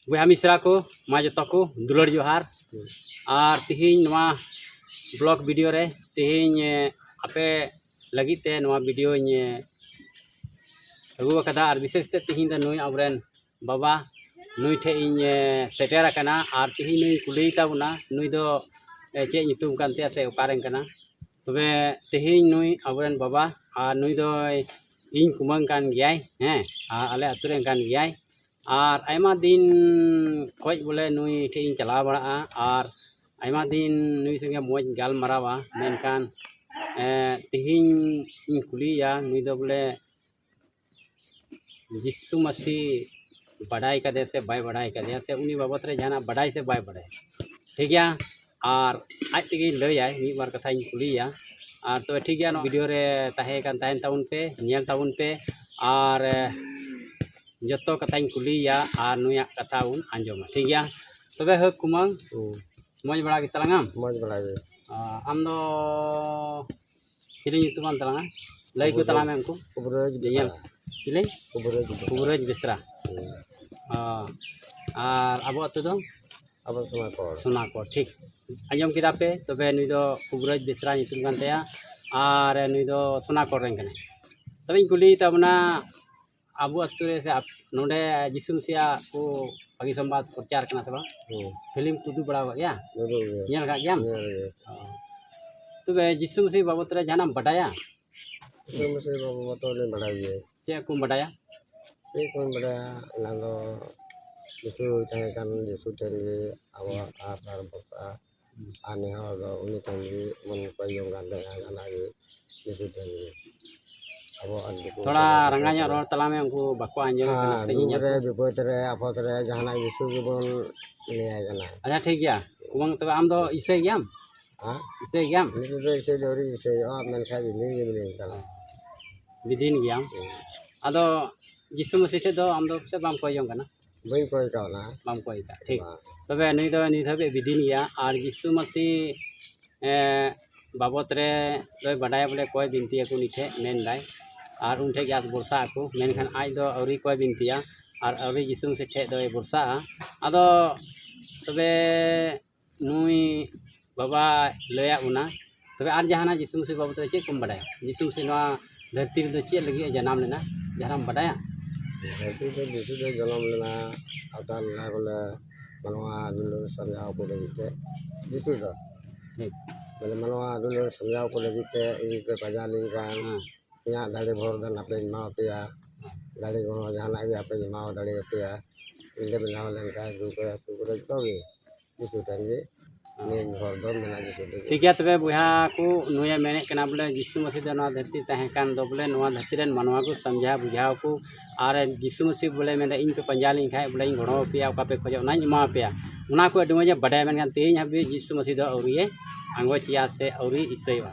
बया मिश्रा को मा जो को दुलर जोहार और तिहिन ब्लॉग वीडियो रे तिहिन आपे लगिते वीडियो अगू कदा और विशेष तिहिन नुई आबरेन बाबा नुई ठे सेटेर और तिहिन नुई कुली ताबुना नुई दो चे नितुम कानते से उकारें कना तबे तिहिन नुई आबरेन बाबा और नुई दो इन कुमंग कान गयाय हैं आले अतुरें कान गयाय और आयमा दिन खोज बोले नुई ठे चला बड़ा और आयमा दिन नुई संगे मौज गाल मरावा मेनकान तिहिन इन कुलिया नुई दो बोले यीशु मसीह बड़ाई कदे से बाय बड़ाई कदे से उनी बाबत रे जाना बड़ाई से बाय बड़ाई ठीक गया और आज तक लैया मी बार कथा कुलिया और तो ठीक गया वीडियो रे ताहे कान ताहेन ताउन पे नियल ताउन पे और जतो कथा कुलिया और नुया कथा उन आंजोमा ठीक गया तबे हक कुमंग मौज बड़ा के तलांगम मौज बड़ा गे आम दो चिली nyutuman तलांगा लई को तलांग हमको कुबरज नियल चिली कुबरज बिसरा और अब अतु दो अब सुना को ठीक आंजम किदा पे तबे नुई दो कुबरज बिसरा nyutum kan तया और नुई दो सुना को रें कने तबे कुली तबना अबू अतु रे से नोडे यीशु मसीह को पगी संवाद प्रचार करना से फिल्म कुदू बड़ा गया नेल का गया तबे यीशु मसीह बाबत रे जाना बटाया यीशु मसीह बाबत तो नहीं बड़ा ये चे को बटाया ये कौन बड़ा लांगो यीशु तंगे kan यीशु तेरे आवा आर बसा आने हो उन्हीं तंगे मन को यों गांडे गाना ये यीशु तेरे थोड़ा रंगाnya रोड तला में उनको बको आंजम दूसरे जुबत रे आपत रे जहाना यीशु के बोल ले आना अच्छा ठीक गया कुमंग तबे आम दो इसे गयाम हां इसे गयाम नहीं तो इसे जोरी इसे मन खा भी तला विदिन गयाम आदो यीशु मसीह टे दो आम दो से बाम को यों कना बई कोई का ना बाम को इता ठीक तबे नहीं दो नि धबे विदिन गया और यीशु मसीह बाबत रे दो बडाय बोले कोई बिनती को निठे मेन दाय और उन ठे गया बरसा को मेनखान आज दो अवरी कोई बिनतिया और अवरी यीशु से ठे दो बरसा आदो तबे नुई बाबा लया उना तबे आर जहाना यीशु से बाबत चे कम बड़ाया यीशु से नवा धरती रे चे लगी जन्म लेना जहां बड़ाया धरती पे यीशु दे जन्म लेना अवतार ना बोले मनवा दुलो समझाओ को लेते यीशु दो ठीक बोले मनवा दुलो समझाओ को लेते इन पे पजालिन का या दाड़े भोर दन अपने माओ पे दाड़े को जहाना भी अपने माओ दाड़े पे इले बनाव लन का सुकर तो भी यीशु तंगे मेन भोर दन मेना यीशु ठीक है तबे बुहा को नुया मेने कना बोले यीशु मसीह दो नवा धरती तहे कान दो बोले नवा धरती रेन मानवा को समझा बुझाव को और यीशु मसीह बोले मेने इन पे पंजाली खाए बोले इन घोड़ो पे का पे खोजो ना मा पे उना को अडि मजे बडाय मेन कान तेज हबी यीशु मसीह दो औरिए आंगोचिया से औरी इसैवा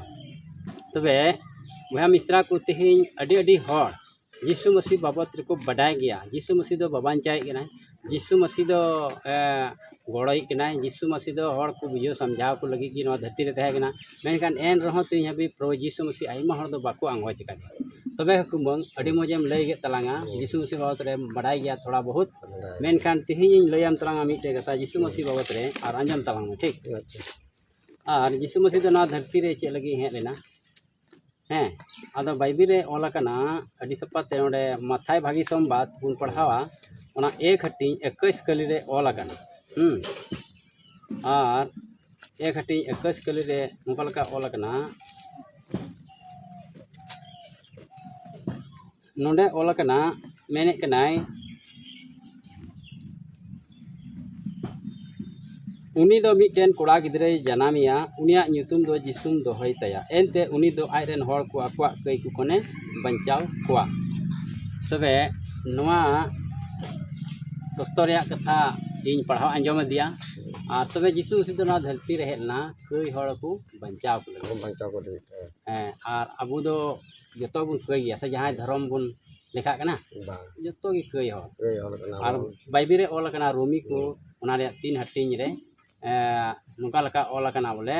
तबे बुहा मिश्रा को तेहिन अडी अडी हर यीशु मसीह बाबत को बडाय गया यीशु मसीह दो बाबान चाय के ना यीशु मसीह दो गड़ई के ना यीशु मसीह दो हर को बुझो समझाव को लगी कि नवा धरती रे तहे केना मेनखान एन रहो तेज हबी प्रभु यीशु मसीह आइमा हर दो बाको आंगोच का तबे कुमंग अडी मजेम लई गे तलांगा यीशु मसीह बाबत रे बडाय गया थोड़ा बहुत मेनखान तेहिन लयम तलांगा मिटे कथा यीशु मसीह बाबत रे और अंजम तलांगा ठीक और यीशु मसीह दो नवा धरती रे चे लगी हे लेना हैं आदो बाइबिल रे ओलाकना अडी सपाते नोडे माथाय भागी संवाद बुन पढ़ावा ओना 1:21 कली रे ओलाकना और 1:21 कली रे नोकलका ओलाकना नोडे ओलाकना मेने कनाय उनी दो मिटेन कोड़ा गिद्रे जनामिया उनिया ᱧᱩᱛᱩᱢ दो जिसुम दो होय तया एनते उनी दो आयरन हर को आक्वा कई को कोने बंचाव कोआ तबे नोआ दोस्तों कथा इन पढ़ाव आंजम दिया और तबे यीशु मसीह दो धरती रे हेलना कई हर को बंचाव को हैं और अबू दो जतो बुन कई गया से जहां धर्म बुन लेखा कना जतो की कई हर और बाइबिल रे ओल कना रोमी को ओना रे 3 हटिंग रे नुका लका ओल कना बोले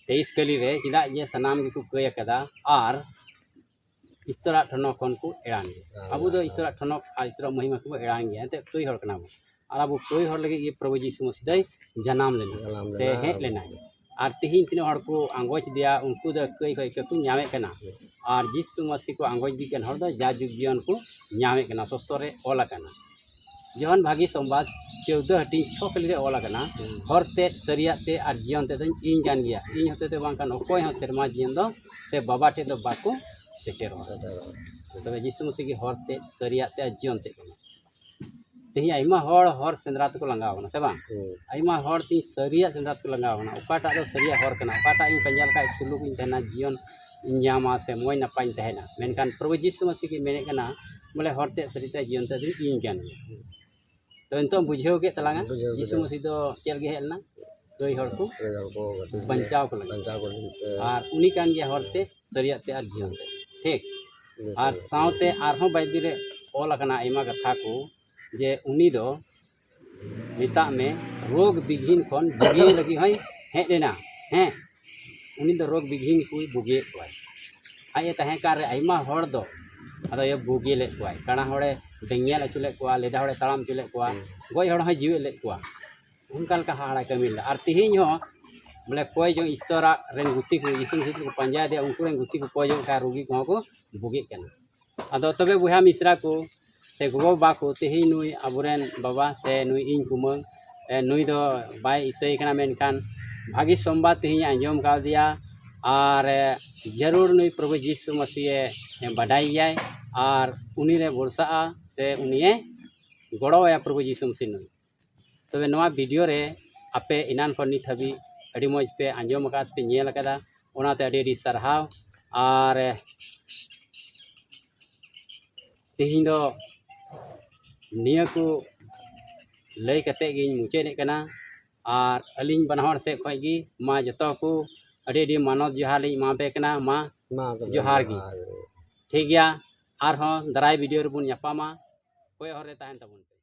23 कली रे चिदा ये सनाम की को कय कदा और ईश्वरा ठनक खन को एड़ान अब दो ईश्वरा ठनक और ईश्वरा महिमा को एड़ान गया एंते कोई हर कना और अब कोई हर लगे ये प्रभु यीशु मसीह दई जनाम लेना से हेज लेना और तिहिन तीन हर को आंगोज दिया उनको दो कोई कोई को न्यामे कना और यीशु मसीह को आंगोज दी कन हर दो जाजुग जीवन को न्यामे कना सस्तरे ओला कना जहन भागी संवाद 14 हटी 6 कलिरे ओला कना हरते सरियाते और जीवन ते इन जान गया इन होते ते बांकन ओकोय ह सेरमा जीवन दो से बाबा टे दो बाको सेटेरो तबे यीशु मसीह की हरते सरियाते जीवन ते कना तेही आइमा हर सेंद्रात को लंगावना से बांग आइमा हर ती सरिया सेंद्रात को लंगावना ओकाटा दो सरिया हर कना ओकाटा इन पंजाल का सुलुक इन तहना जीवन इन्यामा से मोय नपाई तहना मेनकान प्रभु यीशु मसीह की मेने कना बोले हरते सरिते जीवन ते इन जान तो इनतो बुझेव के तलांगा यीशु मसीह दो चल गे हेलना कोई हर को बंचाव को लगा और उनी कान गया हरते सरियाते और जीवन ते ठीक और सावते आरहों बाइबल रे ओल कना आइमा कथा को जे उनी दो मिता में रोग बिघिन खन बुगे लगी है हेज लेना हैं उनी दो रोग बिघिन को बुगे कोय आये तहे कार आइमा हर दो अदो ये बुगे ले कोय काना हड़े डेंगेल अचुले कोआ लेदा हड़े तालाम चुले कोआ गय हड़ है जीवे ले कोआ उनका लका हाड़ा कमिल और तिहिन हो बोले कोई जो ईश्वरा रेन गुती को यीशु मसीह को पंजा दे उनको रेन गुती को कोई जो का रोगी को बुगे कना अदो तबे बुहा मिश्रा को से गो बा को तेही नुई अबुरेन बाबा से नुई इन कुमंग नुई दो बाय ईसई कना मेनकान भागी सोमवार तेही आंजम का दिया और जरूर नुई प्रभु यीशु मसीह बधाइया और उनी रे भरोसा से उनिए गड़ोया प्रभु यीशु मसीह नुई तबे नवा वीडियो रे आपे इनान को नित हबी अड़ी मौज पे आंजम का पे नेल कदा ओनाते अड़ी सरहाव और तेही दो निया को लय कते गिन मुचेने कना और अलिंग बनहर से खगी मा जतो को अड़ी मानव जोहार लिंग मा पे कना मा जोहार गी ठीक गया और दराय वीडियो रे बुन यापामा कोई हरे ताहन तबन पे।